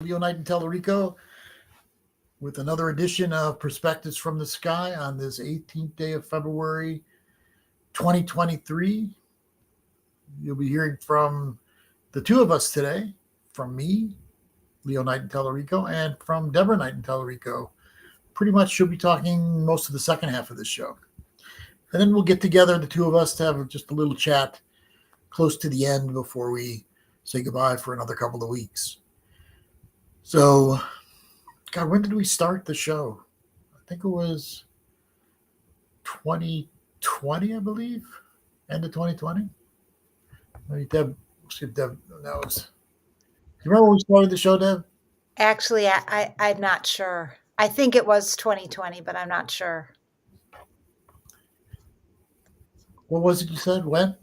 Leo Knighton Tallarico with another edition of Perspectives from the Sky on this 18th day of February 2023. You'll be hearing from the two of us today, from me, Leo Knighton Tallarico, and from Deborah Knighton Tallarico. Pretty much she'll be talking most of the second half of this show. And then we'll get together, the two of us, to have just a little chat close to the end before we say goodbye for another couple of weeks. So, God, when did we start the show? I think it was 2020, I believe. End of 2020. Maybe Deb, see if Deb knows. Do you remember when we started the show, Deb? Actually, I'm not sure. I think it was 2020, but I'm not sure. What was it you said? When?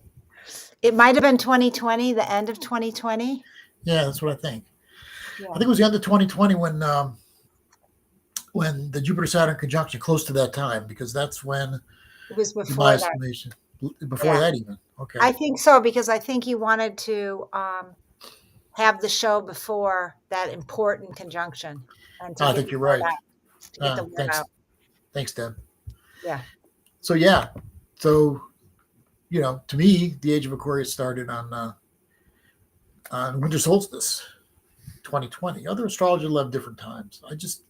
It might have been 2020, the end of 2020. Yeah, that's what I think. Yeah. I think it was the end of 2020 when the Jupiter-Saturn conjunction, close to that time, because that's when It was my before that. estimation, before Yeah. that even. Okay. I think so, because I think you wanted to have the show before that important conjunction. And I think you're right. To get the word Thanks. out. Thanks, Deb. Yeah. So, yeah. So, you know, to me, the Age of Aquarius started on winter solstice, 2020. Other astrologers love different times. It just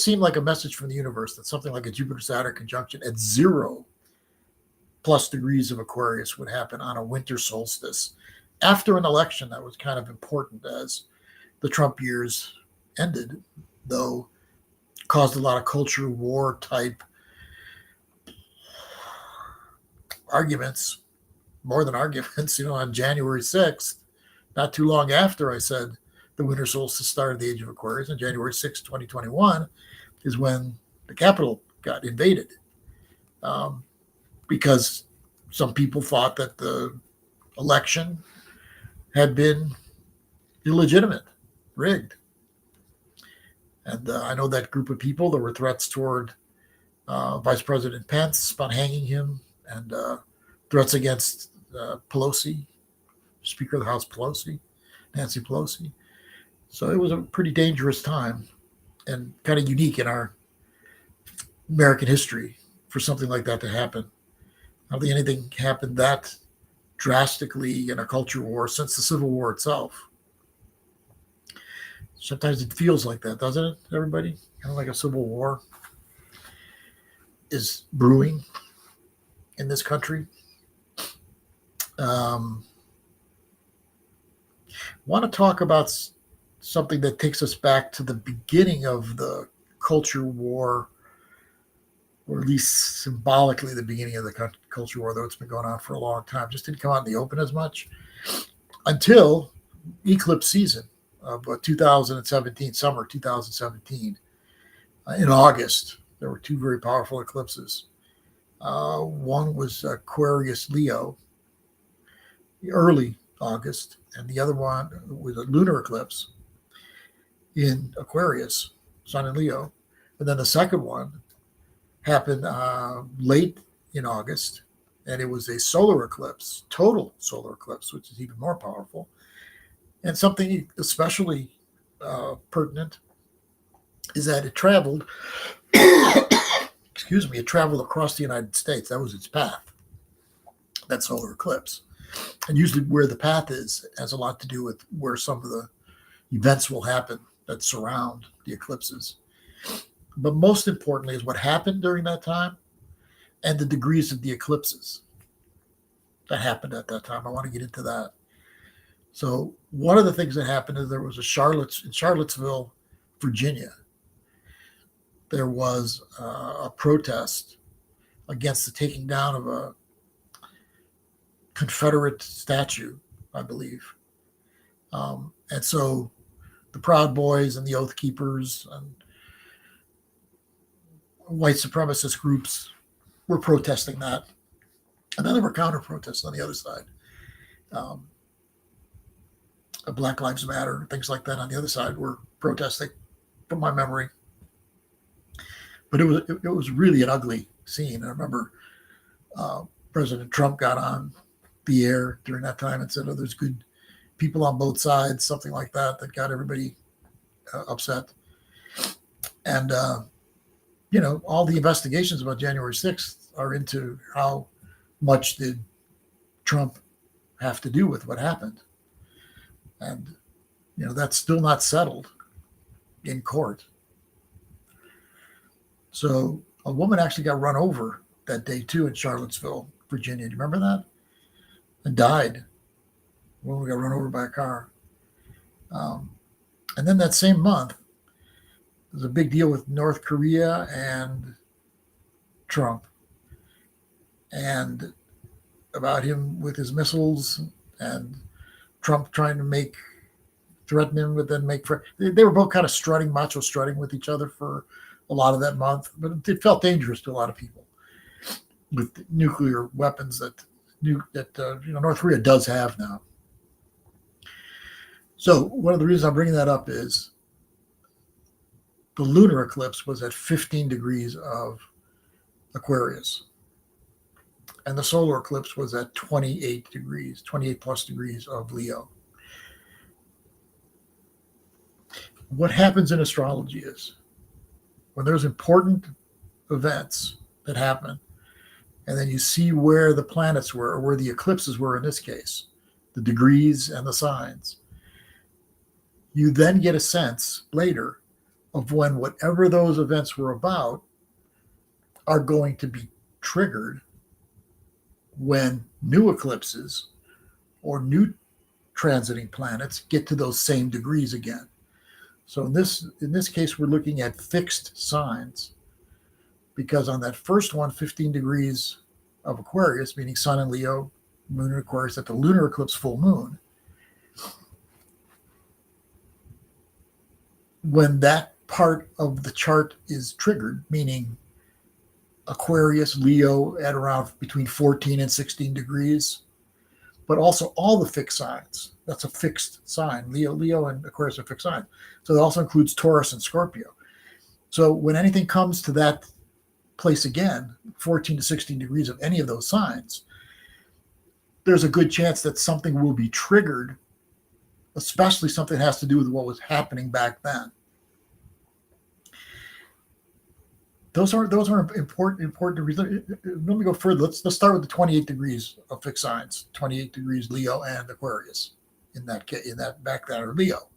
seemed like a message from the universe that something like a Jupiter-Saturn conjunction at 0+ degrees of Aquarius would happen on a winter solstice after an election that was kind of important as the Trump years ended, though caused a lot of culture war type arguments, more than arguments, you know, on January 6th, not too long after I said the winter solstice started the Age of Aquarius, on January 6th, 2021, is when the Capitol got invaded. Because some people thought that the election had been illegitimate, rigged. And I know that group of people, there were threats toward Vice President Pence about hanging him, and threats against Pelosi, Speaker of the House Pelosi, Nancy Pelosi. So it was a pretty dangerous time and kind of unique in our American history for something like that to happen. I don't think anything happened that drastically in a culture war since the Civil War itself. Sometimes it feels like that, doesn't it, everybody? Kind of like a civil war is brewing in this country. Want to talk about something that takes us back to the beginning of the culture war, or at least symbolically the beginning of the culture war, though it's been going on for a long time. Just didn't come out in the open as much until eclipse season of 2017, summer 2017. In August, there were two very powerful eclipses. One was Aquarius Leo, early August, and the other one was a lunar eclipse in Aquarius, Sun in Leo. And then the second one happened late in August, and it was a solar eclipse, total solar eclipse, which is even more powerful. And something especially pertinent is that it traveled, it traveled across the United States. That was its path, that solar eclipse. And usually where the path is has a lot to do with where some of the events will happen that surround the eclipses. But most importantly is what happened during that time and the degrees of the eclipses that happened at that time. I want to get into that. So one of the things that happened is there was in Charlottesville, Virginia, there was a protest against the taking down of a Confederate statue, I believe. And so the Proud Boys and the Oath Keepers and white supremacist groups were protesting that. And then there were counter protests on the other side. Black Lives Matter, things like that on the other side were protesting, from my memory. But it was really an ugly scene. I remember President Trump got on the air during that time and said, "Oh, there's good people on both sides," something like that, that got everybody upset. And, all the investigations about January 6th are into how much did Trump have to do with what happened. And, that's still not settled in court. So a woman actually got run over that day too in Charlottesville, Virginia. Do you remember that? And died. A woman got run over by a car. And then that same month, there's a big deal with North Korea and Trump, and about him with his missiles, and Trump trying to threaten him, but then they were both kind of macho strutting with each other for a lot of that month, but it felt dangerous to a lot of people with nuclear weapons that North Korea does have now. So one of the reasons I'm bringing that up is the lunar eclipse was at 15 degrees of Aquarius, and the solar eclipse was at 28 plus degrees of Leo. What happens in astrology is when there's important events that happen, and then you see where the planets were, or where the eclipses were in this case, the degrees and the signs, you then get a sense later of when whatever those events were about are going to be triggered when new eclipses or new transiting planets get to those same degrees again. So in this case, we're looking at fixed signs, because on that first one, 15 degrees of Aquarius, meaning Sun in Leo, Moon in Aquarius, at the lunar eclipse full moon, when that part of the chart is triggered, meaning Aquarius, Leo at around between 14 and 16 degrees, but also all the fixed signs. That's a fixed sign. Leo and Aquarius are fixed signs. So it also includes Taurus and Scorpio. So when anything comes to that place again, 14 to 16 degrees of any of those signs, there's a good chance that something will be triggered, especially something that has to do with what was happening back then. Those are important reasons. Let me go further. Let's start with the 28 degrees of fixed signs. 28 degrees Leo and Aquarius in that back that are Leo.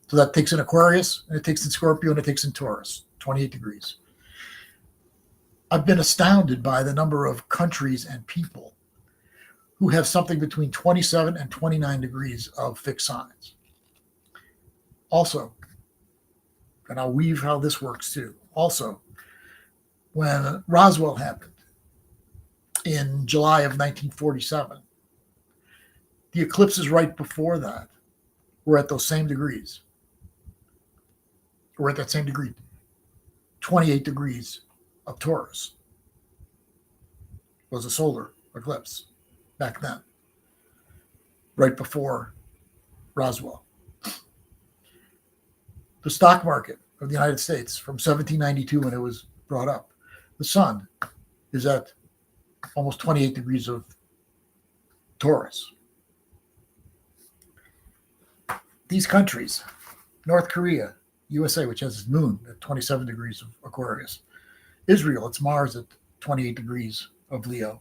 So that takes in Aquarius, and it takes in Scorpio, and it takes in Taurus. 28 degrees. I've been astounded by the number of countries and people who have something between 27 and 29 degrees of fixed signs. Also, and I'll weave how this works too. Also, when Roswell happened in July of 1947, the eclipses right before that were at those same degrees. We're at that same degree, 28 degrees of Taurus was a solar eclipse back then, right before Roswell. The stock market of the United States from 1792, when it was brought up, the sun is at almost 28 degrees of Taurus. These countries, North Korea, USA, which has its moon at 27 degrees of Aquarius, Israel, its Mars at 28 degrees of Leo,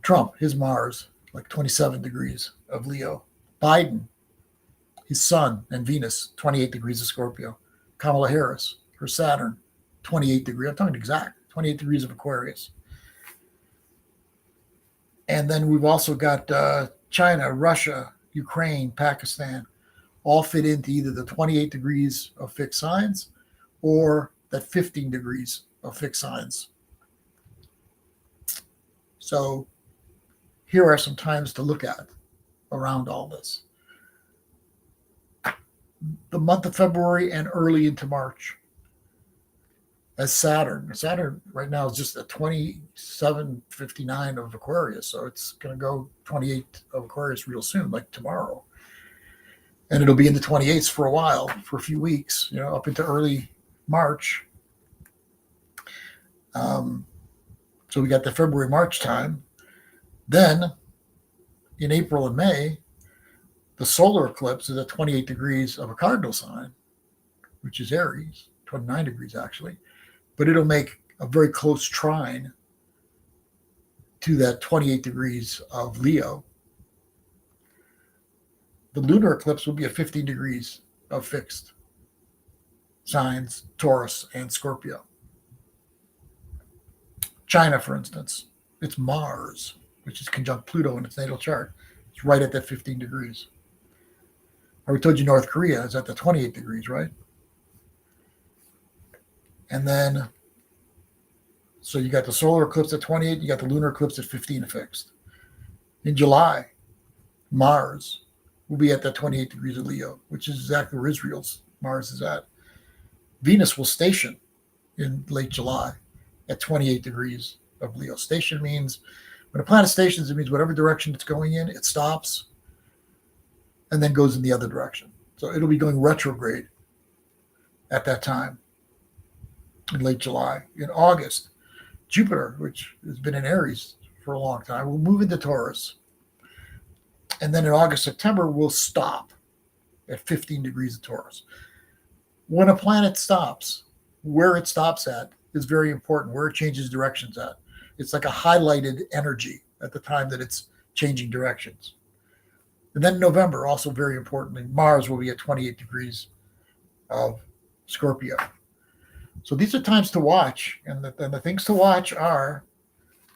Trump, his Mars, like 27 degrees of Leo, Biden, his Sun and Venus, 28 degrees of Scorpio, Kamala Harris, her Saturn, 28 degrees, I'm talking exact, 28 degrees of Aquarius. And then we've also got China, Russia, Ukraine, Pakistan, all fit into either the 28 degrees of fixed signs or that 15 degrees of fixed signs. So here are some times to look at around all this. The month of February and early into March, as Saturn right now is just at 2759 of Aquarius, so it's going to go 28 of Aquarius real soon, like tomorrow. And it'll be in the 28s for a while, for a few weeks, up into early March. So we got the February, March time. Then in April and May, the solar eclipse is at 28 degrees of a cardinal sign, which is Aries, 29 degrees actually, but it'll make a very close trine to that 28 degrees of Leo. The lunar eclipse will be at 15 degrees of fixed signs, Taurus and Scorpio. China, for instance, it's Mars, which is conjunct Pluto in its natal chart. It's right at that 15 degrees. I already told you North Korea is at the 28 degrees, right? And then, so you got the solar eclipse at 28, you got the lunar eclipse at 15 fixed. In July, Mars will be at that 28 degrees of Leo, which is exactly where Israel's Mars is at. Venus will station in late July at 28 degrees of Leo. Station means when a planet stations, it means whatever direction it's going in, it stops and then goes in the other direction. So it'll be going retrograde at that time in late July. In August, Jupiter, which has been in Aries for a long time, will move into Taurus. And then in August, September, will stop at 15 degrees of Taurus. When a planet stops, where it stops at is very important, where it changes directions at. It's like a highlighted energy at the time that it's changing directions. And then November, also very importantly, Mars will be at 28 degrees of Scorpio. So these are times to watch. And the things to watch are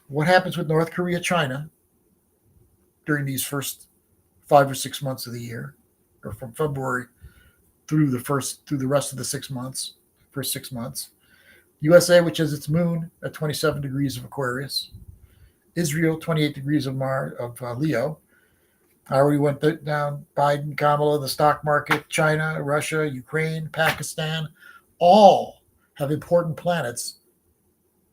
what happens with North Korea, China during these first 5 or 6 months of the year, or from February through the rest of the 6 months, first 6 months. USA, which has its moon at 27 degrees of Aquarius. Israel, 28 degrees of Leo. I already went down Biden, Kamala, the stock market, China, Russia, Ukraine, Pakistan, all have important planets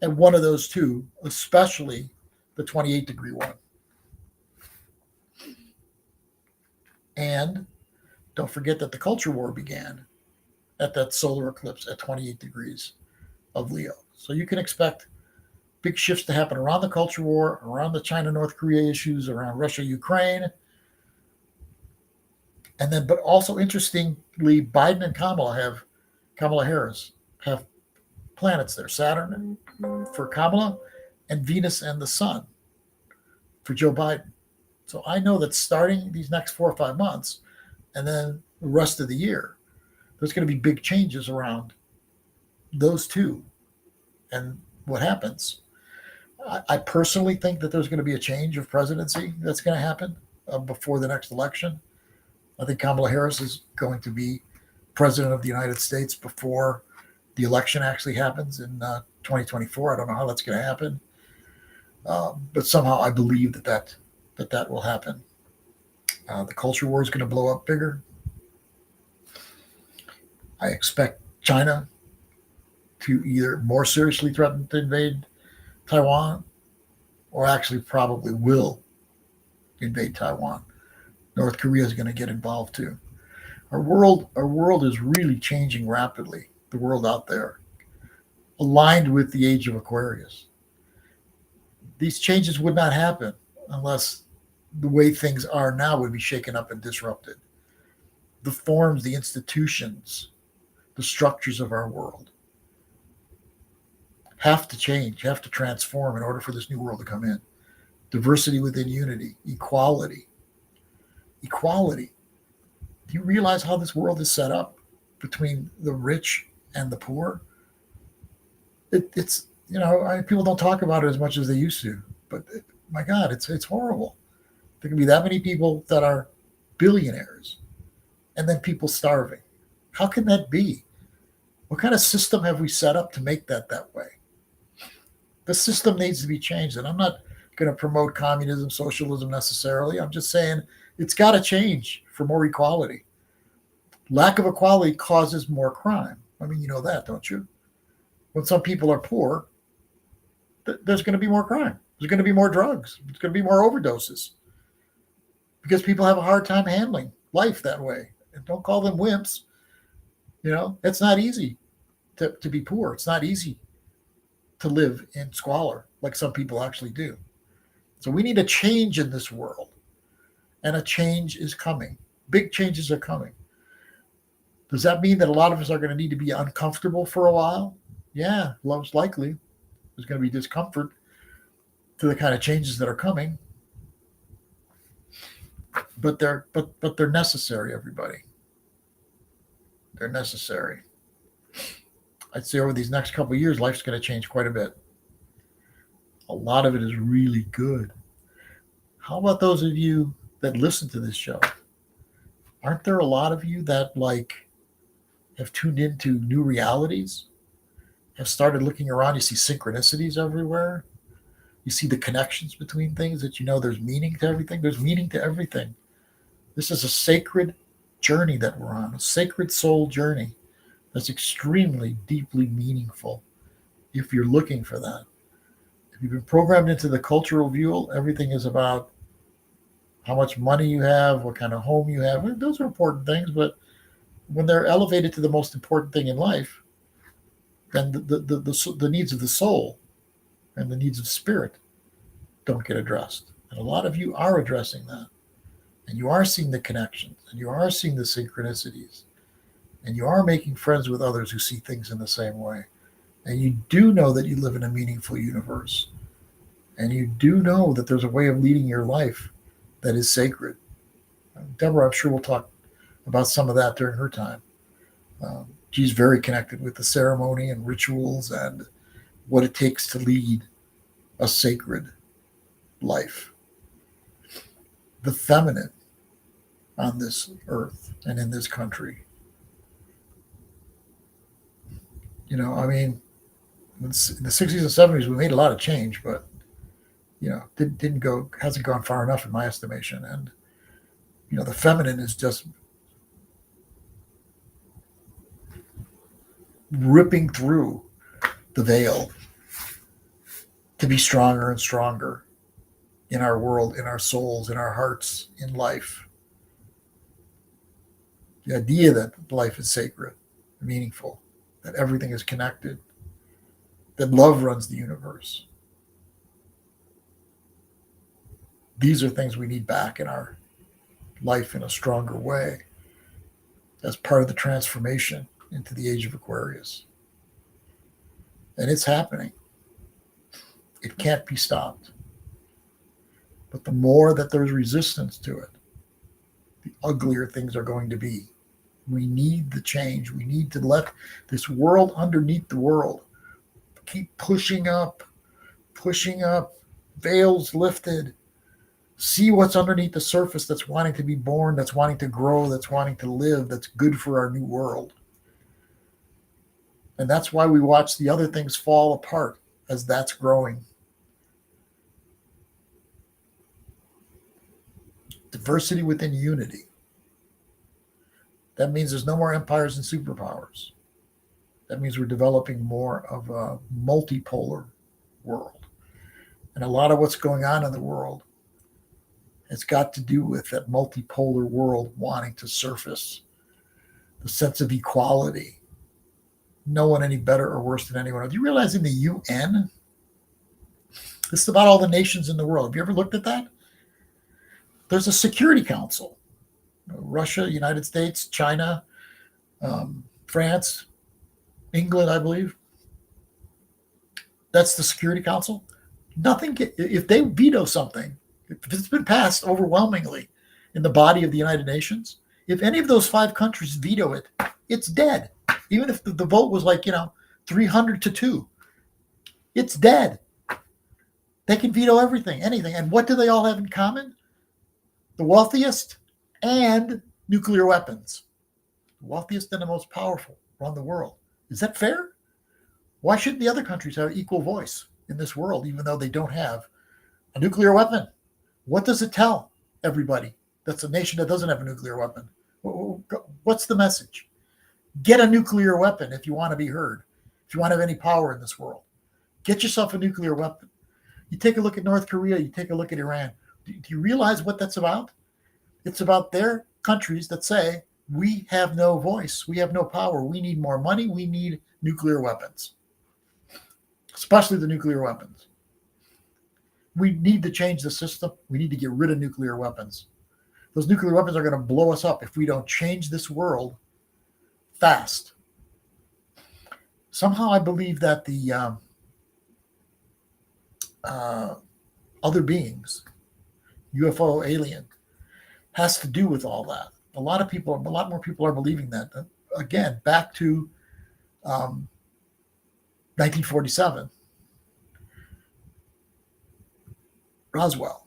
at one of those two, especially the 28 degree one. And don't forget that the culture war began at that solar eclipse at 28 degrees of Leo. So you can expect big shifts to happen around the culture war, around the China-North Korea issues, around Russia-Ukraine. And then, but also interestingly, Biden and Kamala Harris have planets there. Saturn for Kamala and Venus and the Sun for Joe Biden. So I know that starting these next 4 or 5 months and then the rest of the year, there's going to be big changes around those two and what happens. I personally think that there's going to be a change of presidency that's going to happen before the next election. I think Kamala Harris is going to be president of the United States before the election actually happens in 2024. I don't know how that's going to happen, but somehow I believe that will happen. The culture war is going to blow up bigger. I expect China to either more seriously threaten to invade Taiwan or actually probably will invade Taiwan. North Korea is going to get involved too. Our world is really changing rapidly, the world out there, aligned with the Age of Aquarius. These changes would not happen unless the way things are now would be shaken up and disrupted. The forms, the institutions, the structures of our world have to change, have to transform in order for this new world to come in. Diversity within unity, equality. Equality. Do you realize how this world is set up between the rich and the poor? It's people don't talk about it as much as they used to, but my God, it's horrible. There can be that many people that are billionaires and then people starving. How can that be? What kind of system have we set up to make that way? The system needs to be changed. And I'm not going to promote communism, socialism necessarily. I'm just saying it's got to change for more equality. Lack of equality causes more crime. I mean, you know that, don't you? When some people are poor, there's going to be more crime. There's going to be more drugs. There's going to be more overdoses because people have a hard time handling life that way. And don't call them wimps. It's not easy to be poor. It's not easy to live in squalor like some people actually do. So we need a change in this world. And a change is coming. Big changes are coming. Does that mean that a lot of us are going to need to be uncomfortable for a while? Yeah, most likely. There's going to be discomfort to the kind of changes that are coming. But they're necessary, everybody. They're necessary. I'd say over these next couple of years, life's going to change quite a bit. A lot of it is really good. How about those of you that listen to this show? Aren't there a lot of you that have tuned into new realities? Have started looking around, you see synchronicities everywhere. You see the connections between things that there's meaning to everything. There's meaning to everything. This is a sacred journey that we're on, a sacred soul journey that's extremely deeply meaningful if you're looking for that. If you've been programmed into the cultural view, everything is about how much money you have, what kind of home you have. Those are important things, but when they're elevated to the most important thing in life, then the needs of the soul and the needs of spirit don't get addressed. And a lot of you are addressing that. And you are seeing the connections, and you are seeing the synchronicities, and you are making friends with others who see things in the same way. And you do know that you live in a meaningful universe. And you do know that there's a way of leading your life that is sacred. Deborah, I'm sure we'll talk about some of that during her time. She's very connected with the ceremony and rituals and what it takes to lead a sacred life. The feminine on this earth and in this country. In the 60s and 70s, we made a lot of change, but hasn't gone far enough in my estimation. And the feminine is just ripping through the veil to be stronger and stronger in our world, in our souls, in our hearts, in life. The idea that life is sacred, meaningful, that everything is connected, that love runs the universe. These are things we need back in our life in a stronger way as part of the transformation into the Age of Aquarius. And it's happening. It can't be stopped. But the more that there's resistance to it, the uglier things are going to be. We need the change. We need to let this world underneath the world keep pushing up, veils lifted. See what's underneath the surface that's wanting to be born, that's wanting to grow, that's wanting to live, that's good for our new world. And that's why we watch the other things fall apart as that's growing. Diversity within unity. That means there's no more empires and superpowers. That means we're developing more of a multipolar world. And a lot of what's going on in the world has got to do with that multipolar world wanting to surface the sense of equality. No one any better or worse than anyone else. Do you realize in the UN, this is about all the nations in the world. Have you ever looked at that? There's a Security Council. Russia, United States, China, France, England, I believe. That's the Security Council. If they veto something, if it's been passed overwhelmingly in the body of the United Nations, if any of those 5 countries veto it, it's dead. Even if the vote was 300-2, it's dead. They can veto everything, anything. And what do they all have in common? The wealthiest and nuclear weapons. The wealthiest and the most powerful run the world. Is that fair? Why shouldn't the other countries have equal voice in this world, even though they don't have a nuclear weapon? What does it tell everybody that's a nation that doesn't have a nuclear weapon? What's the message? Get a nuclear weapon if you want to be heard, if you want to have any power in this world. Get yourself a nuclear weapon. You take a look at North Korea, you take a look at Iran. Do you realize what that's about? It's about their countries that say, we have no voice, we have no power, we need more money, we need nuclear weapons, especially the nuclear weapons. We need to change the system. We need to get rid of nuclear weapons. Those nuclear weapons are going to blow us up if we don't change this world fast. Somehow I believe that the other beings, UFO, alien, has to do with all that. A lot more people are believing that. Again, back to 1947, Roswell,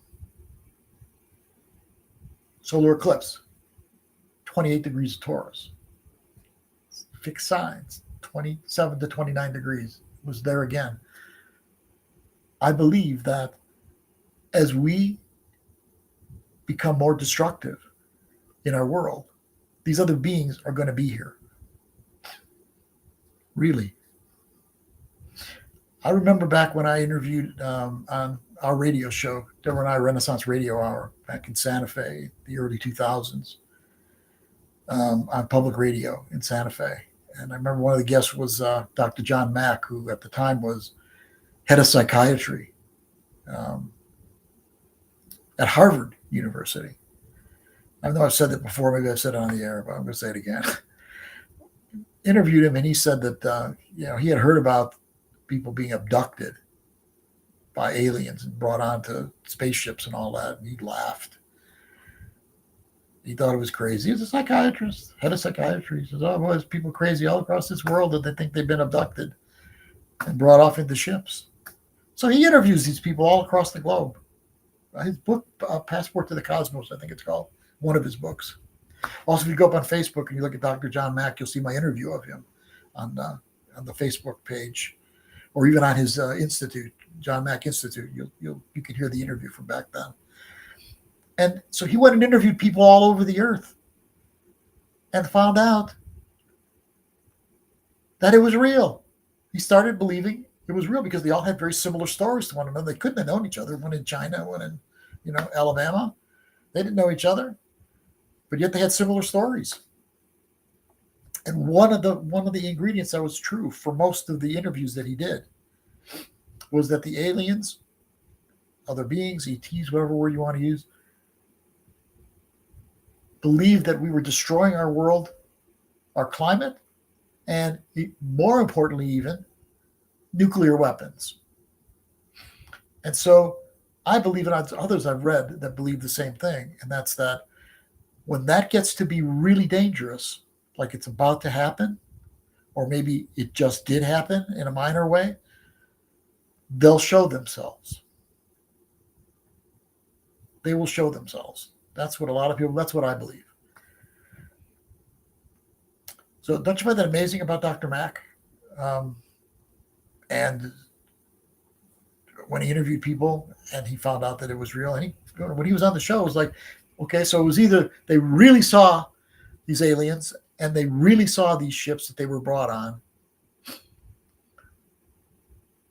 solar eclipse, 28 degrees of Taurus, fixed signs, 27 to 29 degrees, was there again. I believe that as we become more destructive in our world, these other beings are going to be here. Really. I remember back when I interviewed on our radio show, Deborah and I, Renaissance Radio Hour, back in Santa Fe, the early 2000s, on public radio in Santa Fe. And I remember one of the guests was Dr. John Mack, who at the time was head of psychiatry at Harvard University. I know I've said that before, maybe I've said it on the air, but I'm going to say it again. Interviewed him, and he said that he had heard about people being abducted by aliens and brought onto spaceships and all that, and he laughed. He thought it was crazy. He's a psychiatrist, head of psychiatry. He says, "Oh, boy, there's people crazy all across this world that they think they've been abducted and brought off into ships." So he interviews these people all across the globe. His book, Passport to the Cosmos, I think it's called, one of his books. Also, if you go up on Facebook and you look at Dr. John Mack, you'll see my interview of him on the Facebook page, or even on his institute, John Mack Institute. You can hear the interview from back then. And so he went and interviewed people all over the earth and found out that it was real. He started believing it was real because they all had very similar stories to one another. They couldn't have known each other. One in China, one in Alabama. They didn't know each other, but yet they had similar stories. And one of the ingredients that was true for most of the interviews that he did was that the aliens, other beings, ETs, whatever word you want to use, believed that we were destroying our world, our climate, and more importantly, even nuclear weapons. And so I believe, and others I've read that believe the same thing, and that's that when that gets to be really dangerous, like it's about to happen, or maybe it just did happen in a minor way, they'll show themselves. They will show themselves. That's what that's what I believe. So don't you find that amazing about Dr. Mack? And when he interviewed people and he found out that it was real, and when he was on the show, it was like, okay, so it was either they really saw these aliens and they really saw these ships that they were brought on,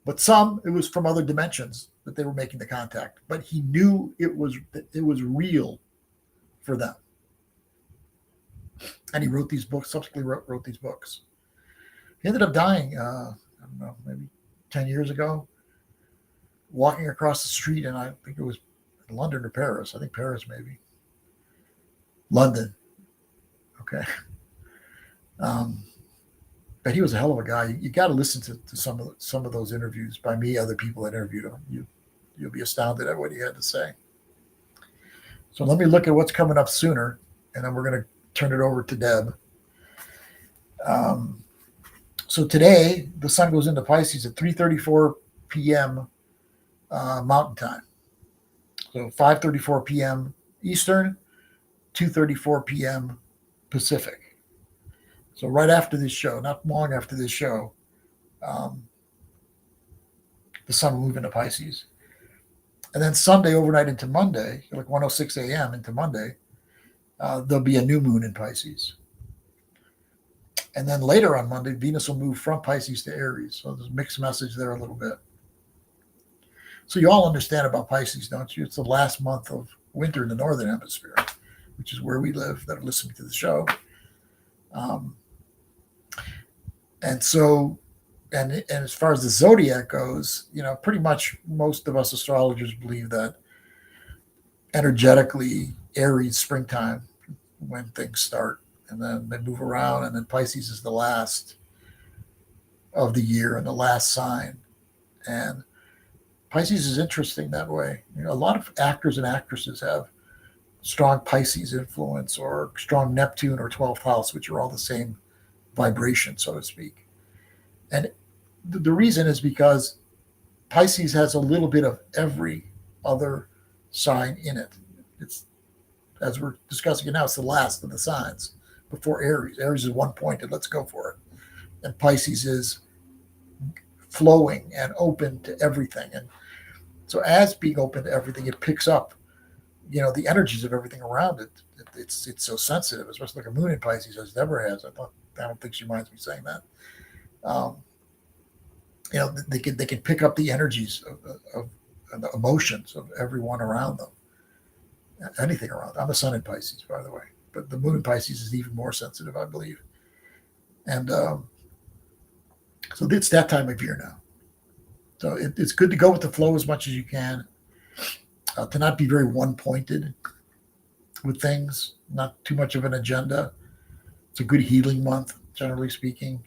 but some, it was from other dimensions that they were making the contact, but he knew it was real for them. And he wrote these books, subsequently wrote these books. He ended up dying, I don't know, maybe 10 years ago, walking across the street, and I think it was London or Paris. I think Paris, maybe. London. Okay. But he was a hell of a guy. You got to listen to some of those interviews by me, other people that interviewed him. You'll be astounded at what he had to say. So let me look at what's coming up sooner, and then we're going to turn it over to Deb. So today, the sun goes into Pisces at 3:34 p.m. Mountain Time. So 5:34 p.m. Eastern, 2:34 p.m. Pacific. So right after this show, not long after this show, the sun will move into Pisces. And then Sunday overnight into Monday, like 1:06 a.m. into Monday, there'll be a new moon in Pisces. And then later on Monday, Venus will move from Pisces to Aries. So there's a mixed message there a little bit. So you all understand about Pisces, don't you? It's the last month of winter in the Northern Hemisphere, which is where we live, that are listening to the show. And so, and as far as the zodiac goes, pretty much most of us astrologers believe that energetically Aries, springtime, when things start. and then they move around, and then Pisces is the last of the year and the last sign. And Pisces is interesting that way. A lot of actors and actresses have strong Pisces influence or strong Neptune or 12th house, which are all the same vibration, so to speak. And the reason is because Pisces has a little bit of every other sign in it. It's, as we're discussing it now, it's the last of the signs before Aries. Aries is one pointed, let's go for it. And Pisces is flowing and open to everything. And so as being open to everything, it picks up, the energies of everything around it. It's so sensitive, especially like a moon in Pisces, as Deborah has. I don't think she minds me saying that. They can pick up the energies of the emotions of everyone around them, anything around them. I'm a sun in Pisces, by the way, but the moon in Pisces is even more sensitive, I believe. And so it's that time of year now. So it's good to go with the flow as much as you can, to not be very one-pointed with things, not too much of an agenda. It's a good healing month, generally speaking.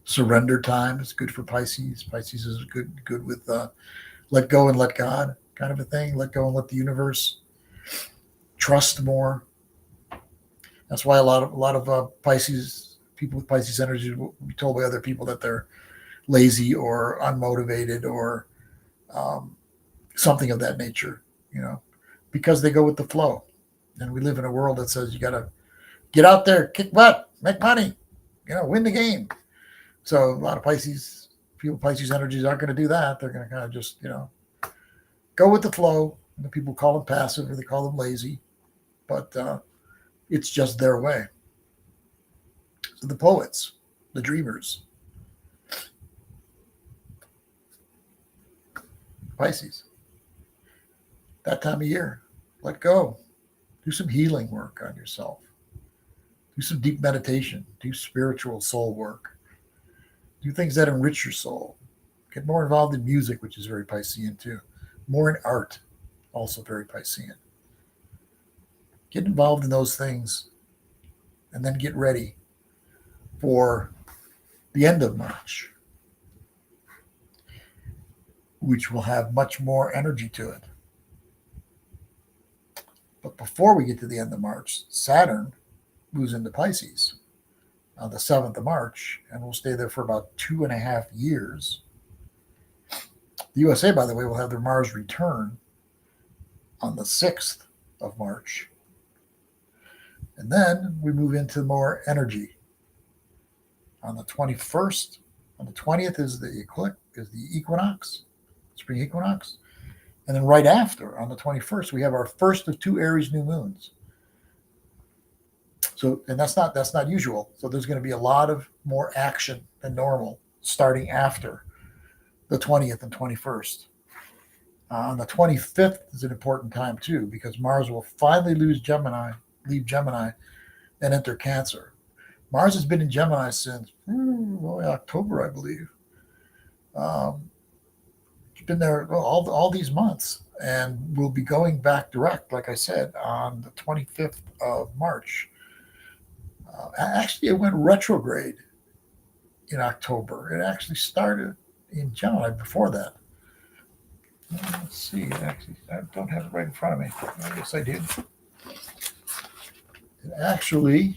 Surrender time is good for Pisces. Pisces is good with let go and let God kind of a thing. Let go and let the universe. Trust more. That's why a lot of Pisces, people with Pisces energy will be told by other people that they're lazy or unmotivated or something of that nature, because they go with the flow. And we live in a world that says you got to get out there, kick butt, make money, win the game. So a lot of Pisces energies aren't going to do that. They're going to kind of just, go with the flow. And the people call them passive or they call them lazy, but it's just their way. So the poets, the dreamers, Pisces, that time of year, let go. Do some healing work on yourself. Do some deep meditation. Do spiritual soul work. Do things that enrich your soul. Get more involved in music, which is very Piscean too. More in art, also very Piscean. Get involved in those things and then get ready for the end of March, which will have much more energy to it. But before we get to the end of March, Saturn moves into Pisces on the 7th of March, and we'll stay there for about 2.5 years. The USA, by the way, will have their Mars return on the 6th of March. And then we move into more energy. On the 21st, on the 20th is the equinox, spring equinox. And then right after, on the 21st, we have our first of 2 Aries new moons. So, and that's not usual. So there's going to be a lot of more action than normal starting after the 20th and 21st. On the 25th is an important time too, because Mars will finally leave Gemini, and enter Cancer. Mars has been in Gemini since October, I believe. It's been there all these months, and we'll be going back direct, like I said, on the 25th of March. Actually, it went retrograde in October. It actually started in Gemini before that. Let's see. Actually, I don't have it right in front of me. I guess I did. It actually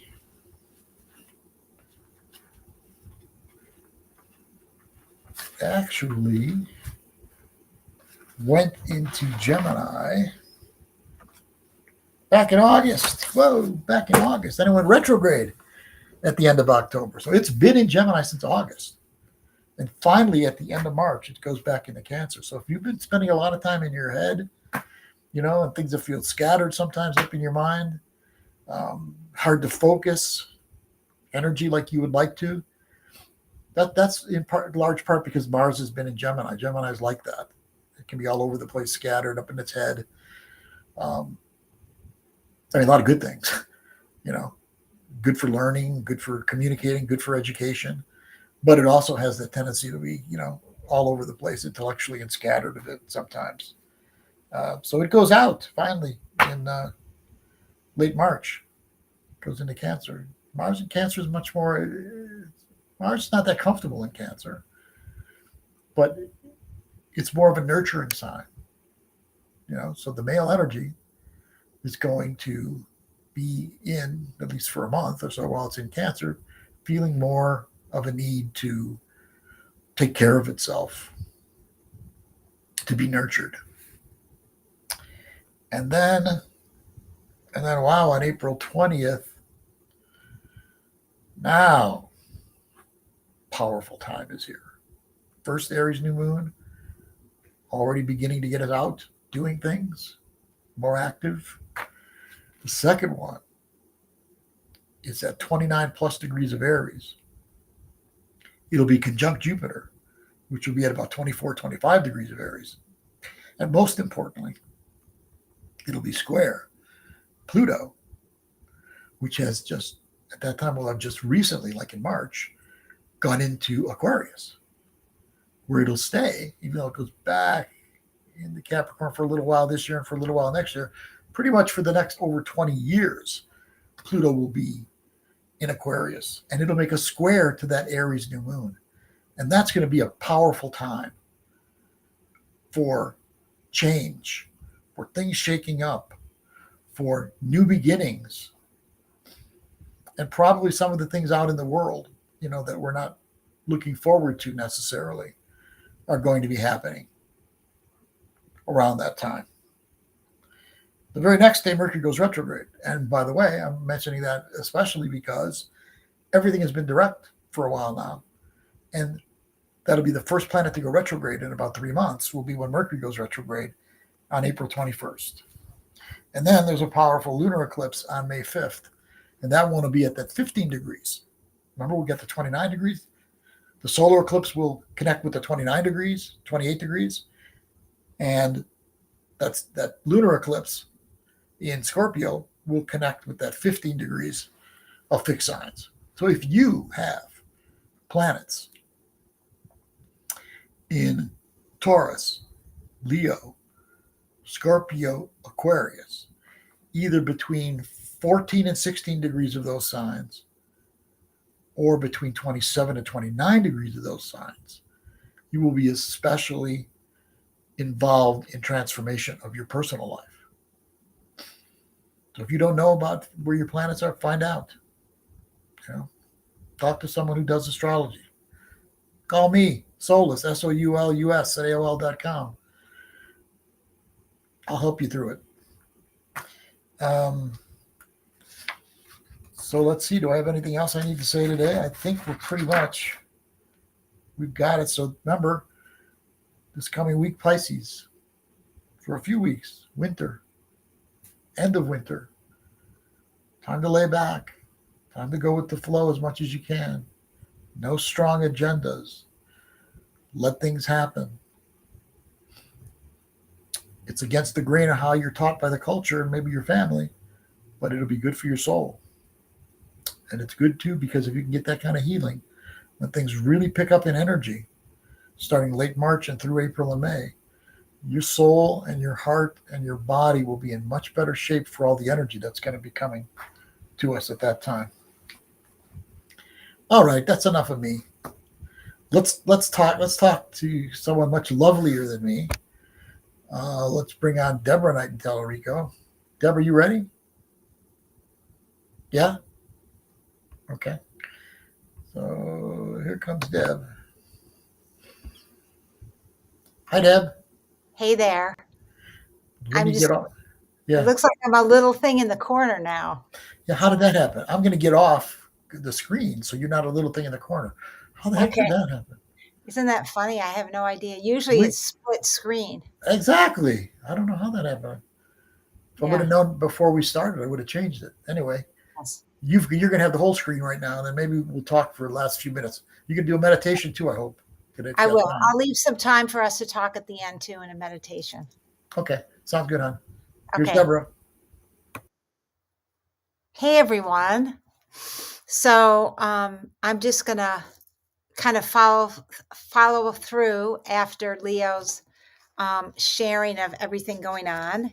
went into Gemini back in August. Back in August. Then it went retrograde at the end of October. So it's been in Gemini since August. And finally, at the end of March, it goes back into Cancer. So if you've been spending a lot of time in your head, and things that feel scattered sometimes up in your mind, hard to focus, energy like you would like to, that's in large part because Mars has been in Gemini. Gemini is like that. It can be all over the place, scattered up in its head. A lot of good things, good for learning, good for communicating, good for education. But it also has the tendency to be, all over the place intellectually and scattered a bit sometimes. So it goes out finally in late March. It goes into Cancer. Mars in Cancer is much more. Mars is not that comfortable in Cancer, but it's more of a nurturing sign. So the male energy is going to be in, at least for a month or so while it's in Cancer, feeling more of a need to take care of itself, to be nurtured. And then wow, on April 20th, now powerful time is here. First Aries new moon, already beginning to get us out, doing things, more active. The second one is at 29 plus degrees of Aries. It'll be conjunct Jupiter, which will be at about 24, 25 degrees of Aries. And most importantly, it'll be square Pluto, which has just, at that time, will have just recently, like in March, gone into Aquarius, where it'll stay, even though it goes back in the Capricorn for a little while this year and for a little while next year. Pretty much for the next over 20 years, Pluto will be in Aquarius, and it'll make a square to that Aries new moon. And that's going to be a powerful time for change, for things shaking up, for new beginnings, and probably some of the things out in the world, that we're not looking forward to necessarily, are going to be happening around that time. The very next day, Mercury goes retrograde. And by the way, I'm mentioning that especially because everything has been direct for a while now. And that'll be the first planet to go retrograde in about 3 months, will be when Mercury goes retrograde on April 21st. And then there's a powerful lunar eclipse on May 5th. And that one will be at that 15 degrees. Remember, we'll get the 29 degrees. The solar eclipse will connect with the 29 degrees, 28 degrees. And that's that lunar eclipse in Scorpio will connect with that 15 degrees of fixed signs. So if you have planets in Taurus, Leo, Scorpio, Aquarius, either between 14 and 16 degrees of those signs, or between 27 and 29 degrees of those signs, you will be especially involved in transformation of your personal life. So if you don't know about where your planets are, find out. Talk to someone who does astrology. Call me, Solus, Soulus, at AOL.com. I'll help you through it. So let's see. Do I have anything else I need to say today? I think we've got it. So remember, this coming week, Pisces, for a few weeks, winter, end of winter. Time to lay back. Time to go with the flow as much as you can. No strong agendas. Let things happen. It's against the grain of how you're taught by the culture and maybe your family, but it'll be good for your soul. And it's good too, because if you can get that kind of healing, when things really pick up in energy, starting late March and through April and May, your soul and your heart and your body will be in much better shape for all the energy that's going to be coming to us at that time. All right, that's enough of me. Let's talk to someone much lovelier than me. Let's bring on Deborah Knighton Tallarico. Deborah, you ready? Yeah? Okay. So here comes Deb. Hi, Deb. Hey there. Let me get off. Yeah. It looks like I'm a little thing in the corner now. Yeah, how did that happen? I'm going to get off the screen so you're not a little thing in the corner. How the heck did that happen? Isn't that funny? I have no idea. Usually it's split screen. Exactly. I don't know how that happened. If I would have known before we started, I would have changed it. Anyway, you're going to have the whole screen right now, and then maybe we'll talk for the last few minutes. You can do a meditation too, I hope. I will. I'll leave some time for us to talk at the end too in a meditation. Okay. Sounds good, hon. Here's Deborah. Hey, everyone. So I'm just going to kind of follow through after Leo's sharing of everything going on.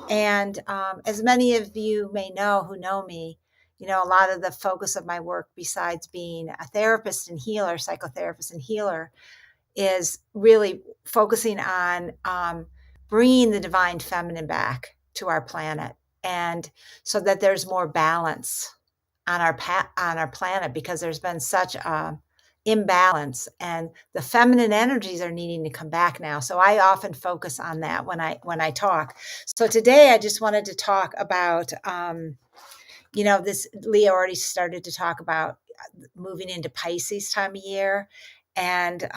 And as many of you may know who know me, a lot of the focus of my work, besides being a therapist and healer, psychotherapist and healer, is really focusing on bringing the divine feminine back to our planet, and so that there's more balance on our planet, because there's been such a imbalance, and the feminine energies are needing to come back now. So I often focus on that when I talk. So today I just wanted to talk about this. Leo already started to talk about moving into Pisces time of year. And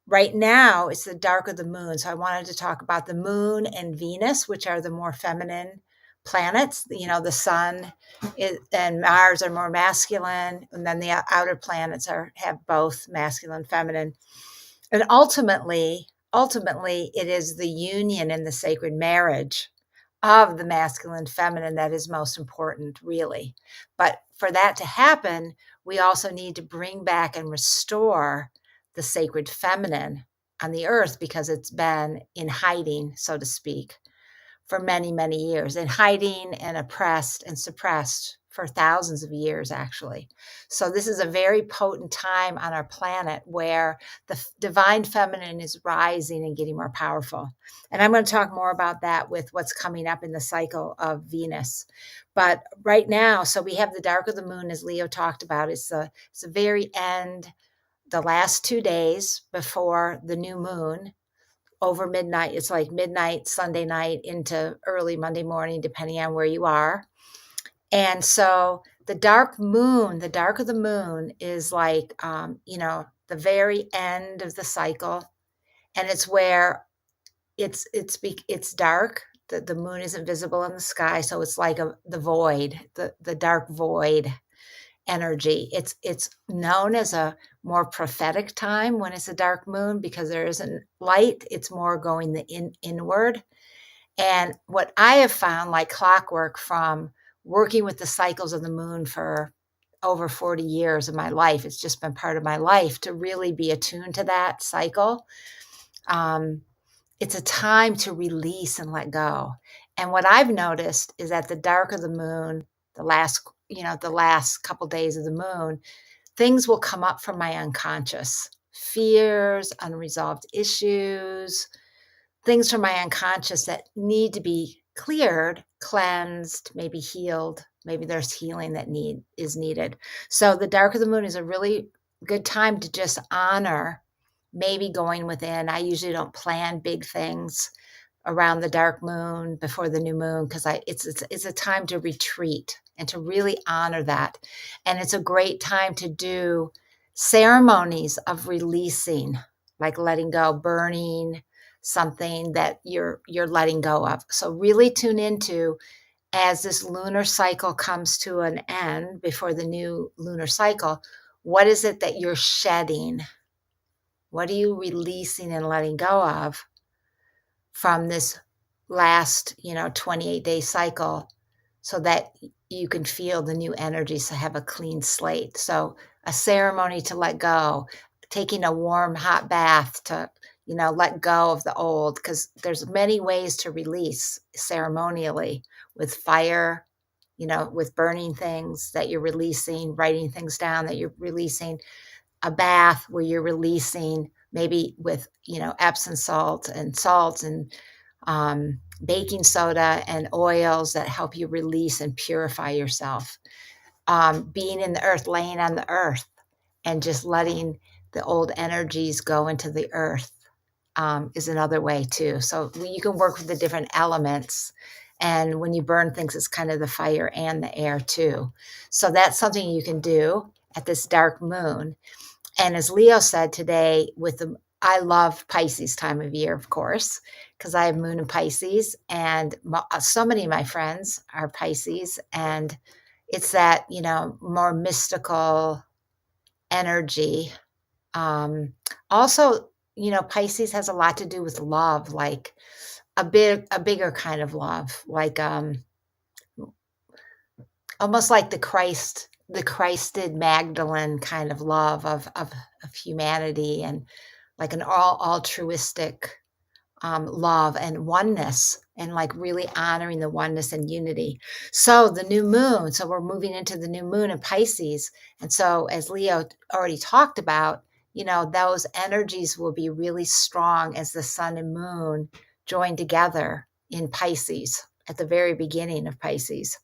right now it's the dark of the moon. So I wanted to talk about the moon and Venus, which are the more feminine planets. The sun and Mars are more masculine. And then the outer planets have both masculine, feminine. And ultimately, it is the union and the sacred marriage of the masculine feminine that is most important, really. But for that to happen, we also need to bring back and restore the sacred feminine on the earth, because it's been in hiding, so to speak, for many, many years, in hiding and oppressed and suppressed for thousands of years, actually. So this is a very potent time on our planet where the divine feminine is rising and getting more powerful. And I'm going to talk more about that with what's coming up in the cycle of Venus. But right now, so we have the dark of the moon, as Leo talked about. It's the very end, the last 2 days before the new moon, over midnight. It's like midnight Sunday night into early Monday morning, depending on where you are. And so the dark of the moon is like, the very end of the cycle. And it's where it's dark. The moon isn't visible in the sky. So it's like the void, the dark void energy. It's known as a more prophetic time when it's a dark moon, because there isn't light. It's more going inward. And what I have found, like clockwork, from working with the cycles of the moon for over 40 years of my life, it's just been part of my life to really be attuned to that cycle. It's a time to release and let go. And what I've noticed is that the dark of the moon, the last couple days of the moon, things will come up from my unconscious: fears, unresolved issues, things from my unconscious that need to be cleared, cleansed, maybe healed. Maybe there's healing that is needed. So the dark of the moon is a really good time to just honor maybe going within. I usually don't plan big things around the dark moon before the new moon, because it's a time to retreat and to really honor that. And it's a great time to do ceremonies of releasing, like letting go, burning something that you're letting go of. So really tune into, as this lunar cycle comes to an end before the new lunar cycle, what is it that you're shedding? What are you releasing and letting go of from this last 28-day cycle, so that you can feel the new energies to have a clean slate? So a ceremony to let go, taking a warm hot bath to let go of the old, because there's many ways to release ceremonially: with fire, with burning things that you're releasing, writing things down that you're releasing, a bath where you're releasing, maybe with Epsom salt and salts and baking soda and oils that help you release and purify yourself. Being in the earth, laying on the earth, and just letting the old energies go into the earth is another way too. So you can work with the different elements. And when you burn things, it's kind of the fire and the air too. So that's something you can do at this dark moon. And as Leo said today, I love Pisces time of year, of course, because I have moon in Pisces, and so many of my friends are Pisces, and it's that more mystical energy. Also, Pisces has a lot to do with love, like a bigger kind of love, like almost like the Christed Magdalene kind of love of humanity, and like an altruistic love and oneness, and like really honoring the oneness and unity. So the new moon, so we're moving into the new moon in Pisces. And so as Leo already talked about, those energies will be really strong as the sun and moon join together in Pisces at the very beginning of Pisces.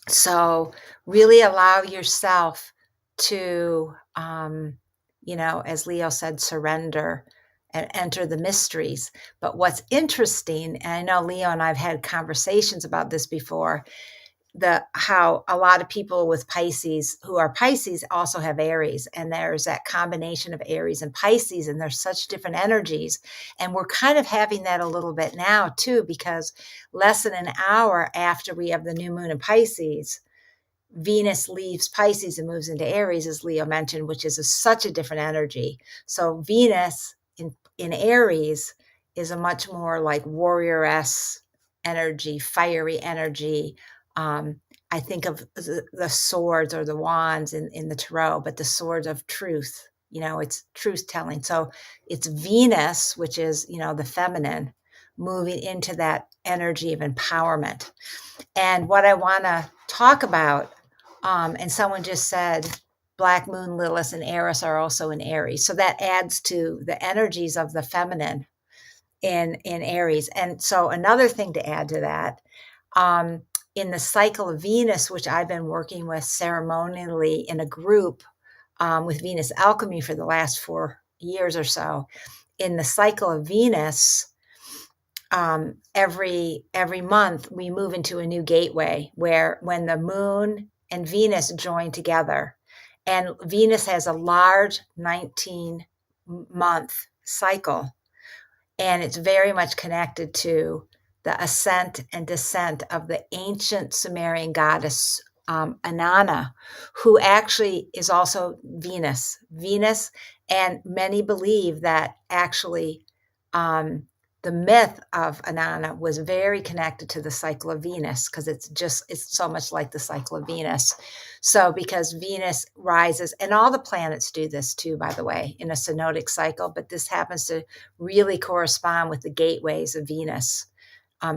So really allow yourself to, as Leo said, surrender and enter the mysteries. But what's interesting, and I know Leo and I've had conversations about this before, how a lot of people with Pisces who are Pisces also have Aries, and there's that combination of Aries and Pisces, and there's such different energies. And we're kind of having that a little bit now too, because less than an hour after we have the new moon in Pisces, Venus leaves Pisces and moves into Aries, as Leo mentioned, which is such a different energy. So Venus in Aries is a much more like warrioress energy, fiery energy. I think of the swords or the wands in the tarot, but the swords of truth. It's truth telling. So it's Venus, which is, the feminine, moving into that energy of empowerment. And what I want to talk about, and someone just said, Black Moon, Lilith, and Eris are also in Aries. So that adds to the energies of the feminine in Aries. And so another thing to add to that, in the cycle of Venus, which I've been working with ceremonially in a group with Venus Alchemy for the last 4 years or so, in the cycle of Venus, every month we move into a new gateway where when the moon and Venus join together, and Venus has a large 19-month cycle, and it's very much connected to the ascent and descent of the ancient Sumerian goddess Inanna, who actually is also Venus. And many believe that actually the myth of Inanna was very connected to the cycle of Venus, because it's so much like the cycle of Venus. So because Venus rises, and all the planets do this too, by the way, in a synodic cycle, but this happens to really correspond with the gateways of Venus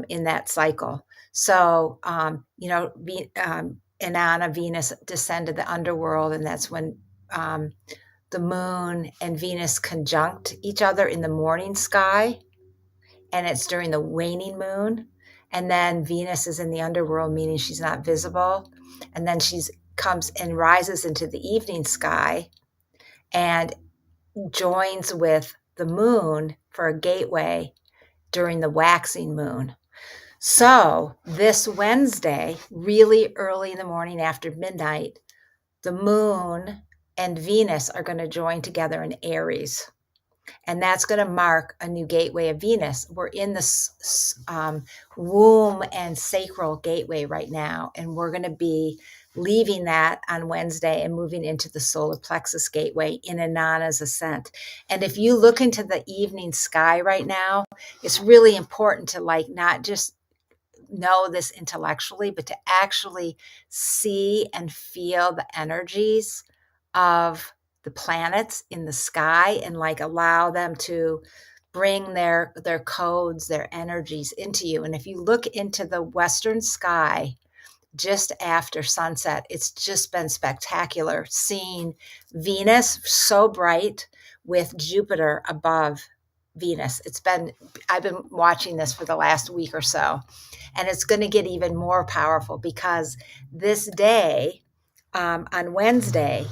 in that cycle. So, Inanna, Venus descended the underworld, and that's when the moon and Venus conjunct each other in the morning sky, and it's during the waning moon. And then Venus is in the underworld, meaning she's not visible. And then she comes and rises into the evening sky and joins with the moon for a gateway during the waxing moon. So this Wednesday, really early in the morning after midnight, the moon and Venus are going to join together in Aries. And that's going to mark a new gateway of Venus. We're in the womb and sacral gateway right now, and we're going to be leaving that on Wednesday and moving into the solar plexus gateway in Inanna's ascent. And if you look into the evening sky right now, it's really important to not just know this intellectually, but to actually see and feel the energies of the planets in the sky, and allow them to bring their codes, their energies into you. And if you look into the western sky just after sunset, it's just been spectacular seeing Venus so bright with Jupiter above Venus. I've been watching this for the last week or so, and it's going to get even more powerful because this day, on Wednesday,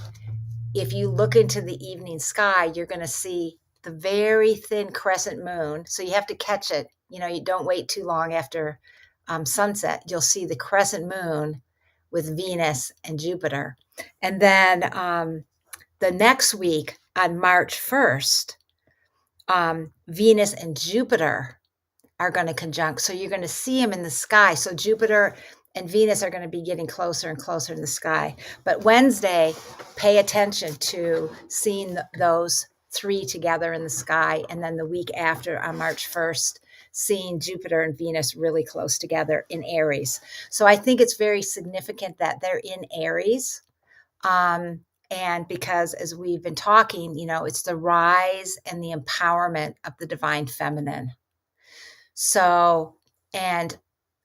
if you look into the evening sky, you're going to see the very thin crescent moon. So you have to catch it. You don't wait too long after sunset. You'll see the crescent moon with Venus and Jupiter. And then the next week on March 1st, Venus and Jupiter are going to conjunct. So you're going to see them in the sky. So Jupiter and Venus are going to be getting closer and closer to the sky. But Wednesday, pay attention to seeing those three together in the sky. And then the week after, on March 1st, seeing Jupiter and Venus really close together in Aries. So I think it's very significant that they're in Aries. And because as we've been talking, it's the rise and the empowerment of the divine feminine. So, and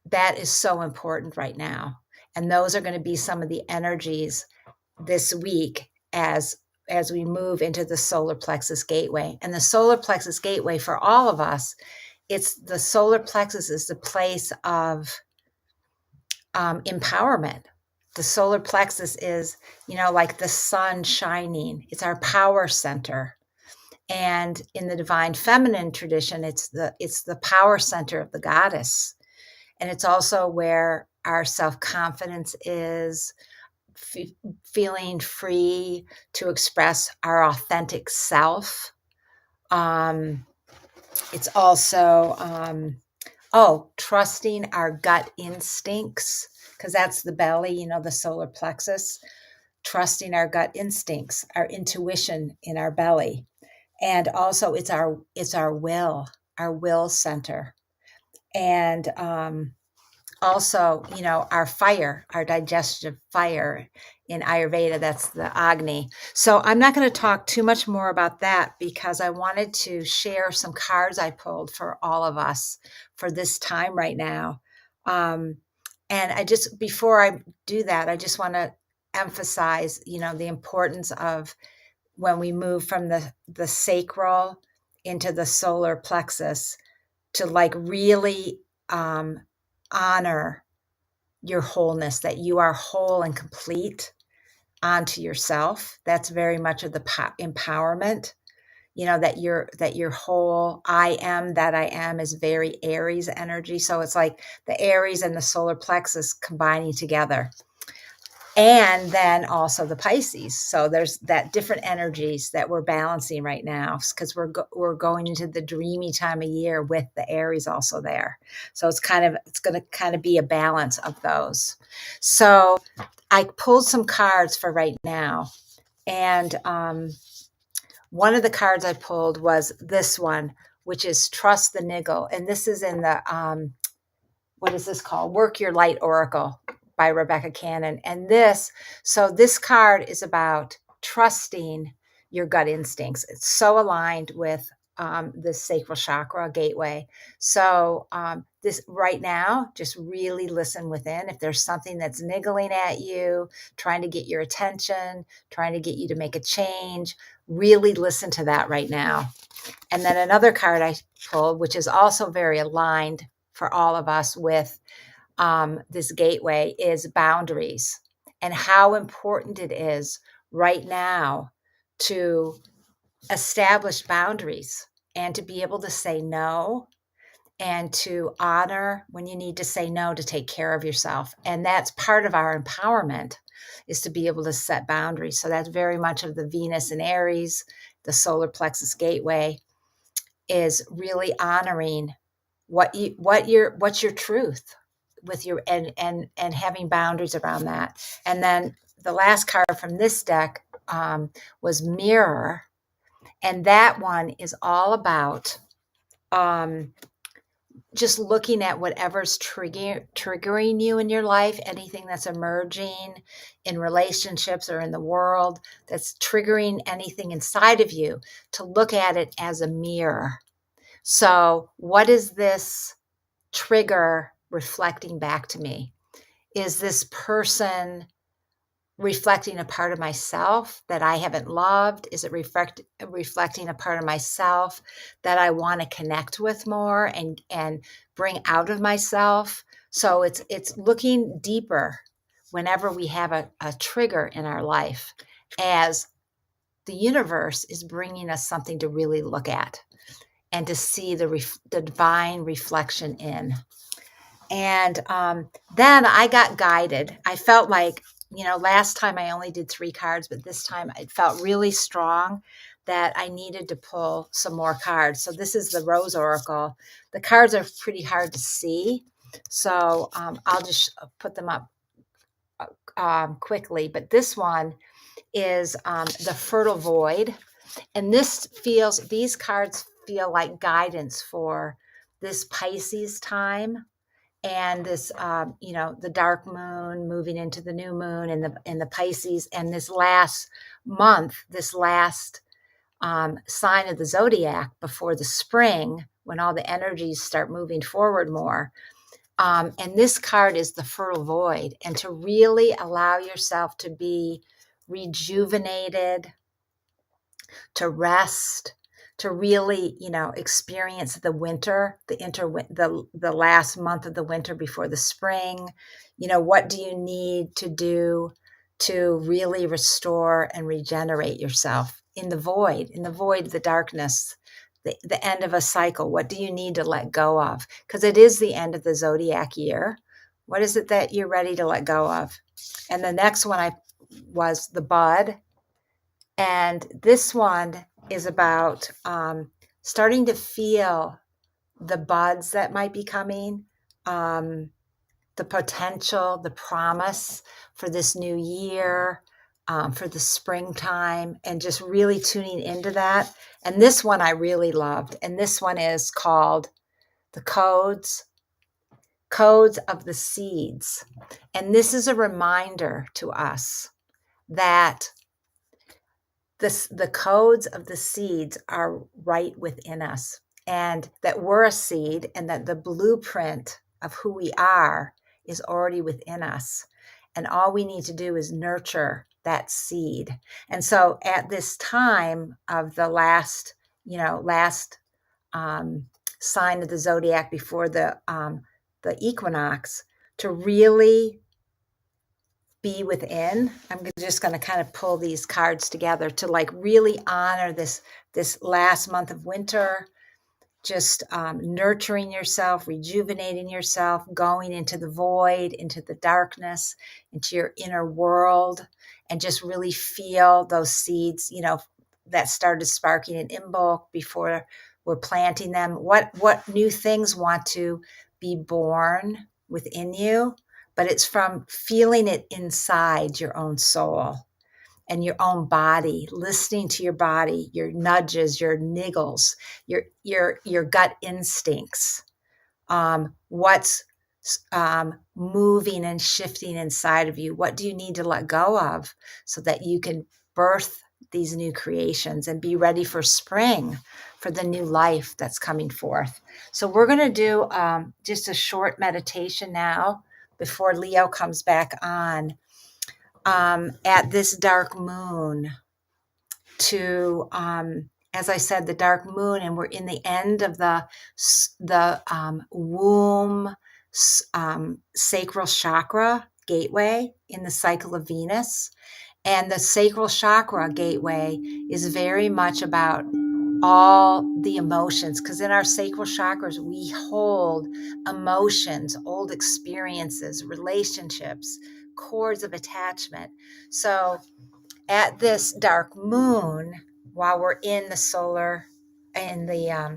that is so important right now. And those are going to be some of the energies this week as we move into the solar plexus gateway. And the solar plexus gateway for all of us, it's the solar plexus is the place of empowerment. The solar plexus is, like the sun shining. It's our power center. And in the divine feminine tradition, it's the power center of the goddess. And it's also where our self-confidence is, feeling free to express our authentic self. It's also, trusting our gut instincts, because that's the belly, the solar plexus, trusting our gut instincts, our intuition in our belly. And also it's our will center. And also, our fire, our digestive fire in Ayurveda, that's the Agni. So I'm not going to talk too much more about that because I wanted to share some cards I pulled for all of us for this time right now. And before I do that, I just want to emphasize, the importance of when we move from the sacral into the solar plexus to really honor your wholeness, that you are whole and complete onto yourself. That's very much of the empowerment, that you're whole. I am that I am is very Aries energy. So it's like the Aries and the solar plexus combining together. And then also the Pisces. So there's that different energies that we're balancing right now because we're going into the dreamy time of year with the Aries also there. So it's going to kind of be a balance of those. So I pulled some cards for right now. And one of the cards I pulled was this one, which is Trust the Niggle. And this is in the, what is this called? Work Your Light Oracle by Rebecca Cannon. And this card is about trusting your gut instincts. It's so aligned with the sacral chakra gateway. So this right now, just really listen within. If there's something that's niggling at you, trying to get your attention, trying to get you to make a change, really listen to that right now. And then another card I pulled, which is also very aligned for all of us with this gateway, is boundaries, and how important it is right now to establish boundaries and to be able to say no and to honor when you need to say no, to take care of yourself. And that's part of our empowerment, is to be able to set boundaries. So that's very much of the Venus and Aries, the solar plexus gateway, is really honoring what's your truth with your and having boundaries around that. And then the last card from this deck was Mirror, and that one is all about just looking at whatever's triggering you in your life, anything that's emerging in relationships or in the world that's triggering anything inside of you, to look at it as a mirror. So what is this trigger reflecting back to me? Is this person reflecting a part of myself that I haven't loved? Is it reflecting a part of myself that I want to connect with more and bring out of myself? So it's looking deeper whenever we have a trigger in our life, as the universe is bringing us something to really look at and to see the divine reflection in. And then I got guided. I felt like, last time I only did 3 cards, but this time it felt really strong that I needed to pull some more cards. So this is the Rose Oracle. The cards are pretty hard to see, so I'll just put them up quickly. But this one is the Fertile Void. And these cards feel like guidance for this Pisces time and this, the dark moon moving into the new moon in the Pisces, and this last month, this last sign of the zodiac before the spring, when all the energies start moving forward more. And this card is the fertile void, and to really allow yourself to be rejuvenated, to rest, to really, experience the winter, the last month of the winter before the spring. What do you need to do to really restore and regenerate yourself in the void, the darkness, the end of a cycle? What do you need to let go of? Because it is the end of the zodiac year. What is it that you're ready to let go of? And the next one was the bud. And this one is about starting to feel the buds that might be coming, the potential, the promise for this new year, for the springtime, and just really tuning into that. And this one I really loved. And this one is called The Codes of the Seeds. And this is a reminder to us that the codes of the seeds are right within us, and that we're a seed, and that the blueprint of who we are is already within us. And all we need to do is nurture that seed. And so at this time of the last sign of the zodiac before the equinox, to really be within. I'm just going to kind of pull these cards together to like really honor this last month of winter, just nurturing yourself, rejuvenating yourself, going into the void, into the darkness, into your inner world, and just really feel those seeds, that started sparking in Imbolc before we're planting them. What new things want to be born within you? But it's from feeling it inside your own soul and your own body, listening to your body, your nudges, your niggles, your gut instincts. What's moving and shifting inside of you? What do you need to let go of so that you can birth these new creations and be ready for spring, for the new life that's coming forth? So we're going to do just a short meditation now before Leo comes back on, at this dark moon, to as I said, the dark moon, and we're in the end of the womb sacral chakra gateway in the cycle of Venus. And the sacral chakra gateway is very much about all the emotions, because in our sacral chakras, we hold emotions, old experiences, relationships, cords of attachment. So at this dark moon, while we're in the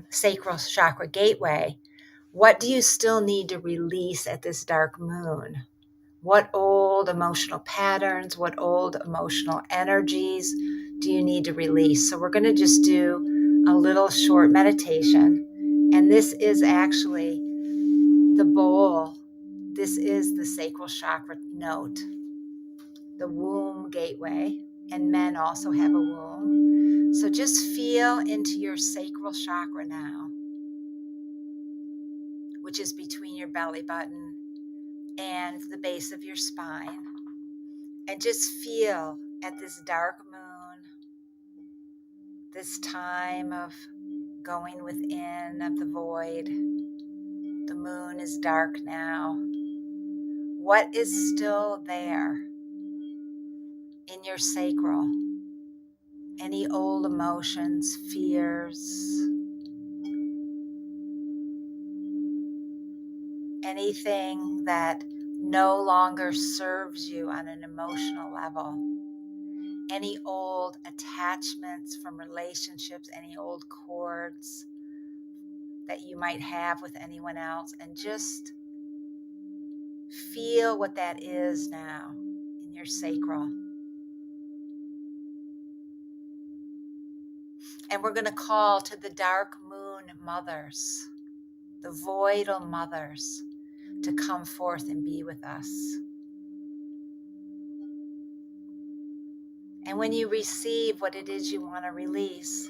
sacral chakra gateway, what do you still need to release at this dark moon? What old emotional patterns, what old emotional energies do you need to release? So we're going to just do a little short meditation. And this is actually the bowl. This is the sacral chakra note, the womb gateway. And men also have a womb. So just feel into your sacral chakra now, which is between your belly button and the base of your spine. And just feel at this dark moon, this time of going within of the void. The moon is dark now. What is still there in your sacral? Any old emotions, fears, anything that no longer serves you on an emotional level? Any old attachments from relationships, any old cords that you might have with anyone else, and just feel what that is now in your sacral. And we're going to call to the dark moon mothers, the voidal mothers, to come forth and be with us. And when you receive what it is you want to release,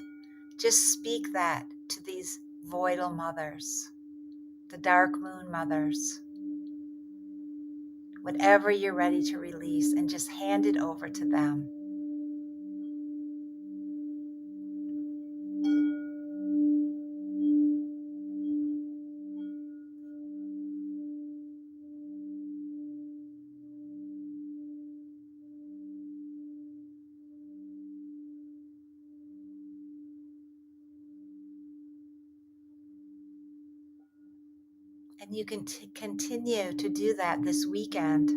just speak that to these voidal mothers, the dark moon mothers, whatever you're ready to release, and just hand it over to them. And you can continue to do that this weekend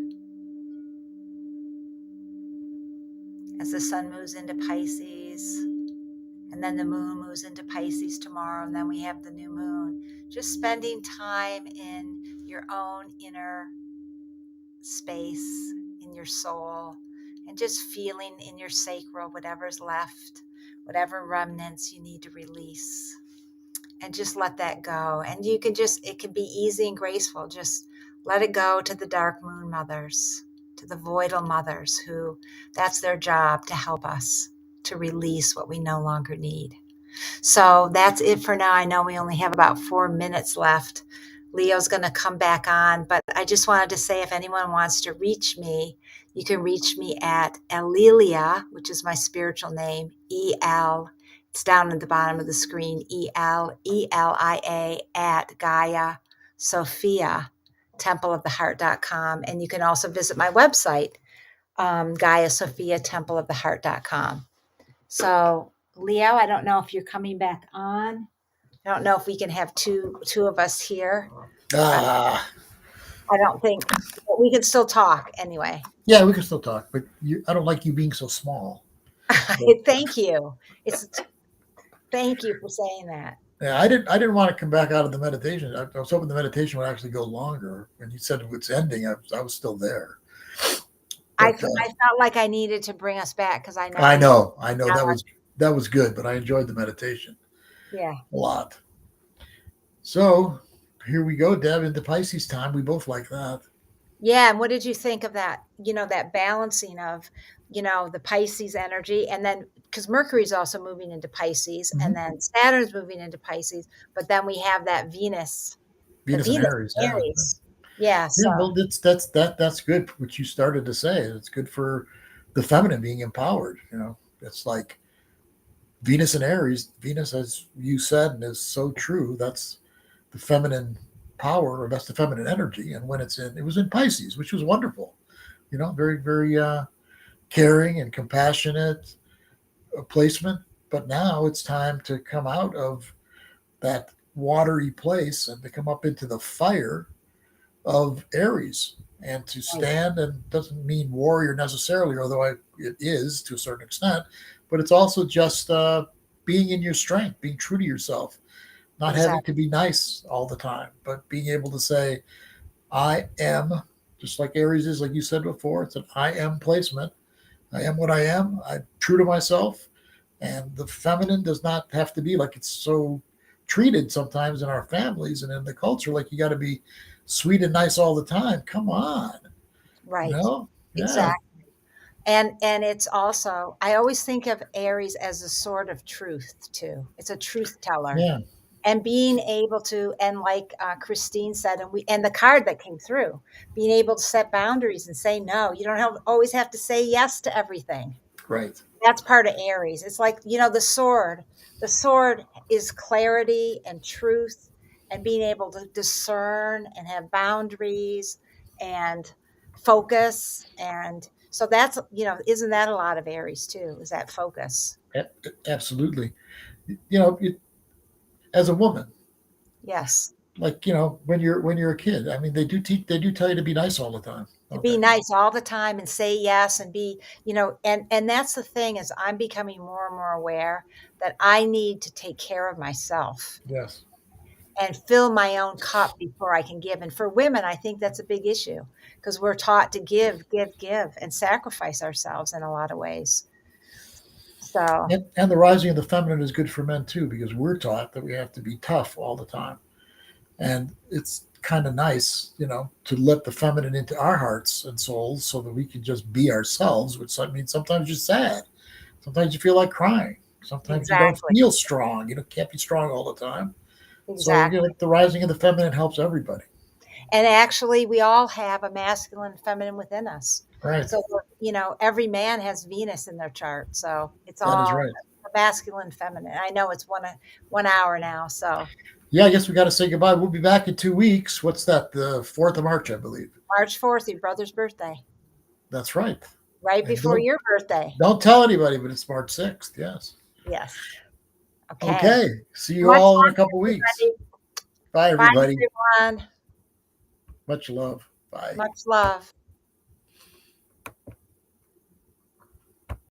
as the sun moves into Pisces, and then the moon moves into Pisces tomorrow, and then we have the new moon. Just spending time in your own inner space, in your soul, and just feeling in your sacral whatever's left, whatever remnants you need to release. And just let that go. And you can just, it can be easy and graceful. Just let it go to the dark moon mothers, to the voidal mothers, who that's their job, to help us to release what we no longer need. So that's it for now. I know we only have about 4 minutes left. Leo's going to come back on, but I just wanted to say, if anyone wants to reach me, you can reach me at Elilia, which is my spiritual name, E-L, it's down at the bottom of the screen, E-L-E-L-I-A at Gaia Sophia, templeoftheheart.com. And you can also visit my website, Gaia Sophia, templeoftheheart.com. So, Leo, I don't know if you're coming back on. I don't know if we can have two of us here. I don't think, but we can still talk anyway. Yeah, we can still talk, but I don't like you being so small. Thank you. Thank you for saying that. Yeah, I didn't want to come back out of the meditation. I was hoping the meditation would actually go longer. When you said it's ending, I was still there. I But, felt like I needed to bring us back because I know that was good, but I enjoyed the meditation. Yeah. A lot. So here we go, Deb, into Pisces time. We both like that. Yeah. And what did you think of that? That balancing of, the Pisces energy, and then because Mercury's also moving into Pisces, and then Saturn's moving into Pisces, but then we have that Venus And Aries. Aries. Yeah. Yeah, well, that's good. What you started to say, it's good for the feminine being empowered. It's like Venus and Aries. Venus, as you said, and is so true. That's the feminine power, or that's the feminine energy. And when it was in Pisces, which was wonderful. Very, very caring and compassionate placement. But now it's time to come out of that watery place and to come up into the fire of Aries, and to stand, and doesn't mean warrior necessarily, although it is to a certain extent, but it's also just being in your strength, being true to yourself, not having to be nice all the time, but being able to say, I am, just like Aries is, like you said before, it's an I am placement. I am what I am. I'm true to myself. And the feminine does not have to be like it's so treated sometimes in our families and in the culture, like you got to be sweet and nice all the time. Come on. Right. Yeah. Exactly. And it's also, I always think of Aries as a sword of truth too. It's a truth teller. Yeah. And being able to, and like Christine said, and the card that came through, being able to set boundaries and say no. You don't always have to say yes to everything. Right. That's part of Aries. It's like, the sword. The sword is clarity and truth, and being able to discern and have boundaries and focus. And so that's, isn't that a lot of Aries too? Is that focus? Absolutely. As a woman. Yes. Like, when you're a kid, I mean, they do tell you to be nice all the time. To be nice all the time and say yes, and be, and that's the thing, is I'm becoming more and more aware that I need to take care of myself. Yes. And fill my own cup before I can give. And for women, I think that's a big issue, because we're taught to give, and sacrifice ourselves in a lot of ways. So, and the rising of the feminine is good for men too, because we're taught that we have to be tough all the time. And it's kind of nice, to let the feminine into our hearts and souls so that we can just be ourselves, which means sometimes you're sad. Sometimes you feel like crying. Sometimes you don't Exactly. feel strong. You can't be strong all the time. So, Exactly. the rising of the feminine helps everybody. And actually, we all have a masculine and feminine within us. Right. So, every man has Venus in their chart. So it's That is all right. masculine, feminine. I know it's 1 hour now. So Yeah, I guess we got to say goodbye. We'll be back in 2 weeks. What's that? The 4th of March, I believe. March 4th, your brother's birthday, That's right. right And before your birthday. don't tell anybody, but it's March 6th. Yes. Yes. Okay. Okay. See you Much all in a love, couple weeks. everybody. Bye, Bye, everybody. everyone. Much love. Bye. Much love.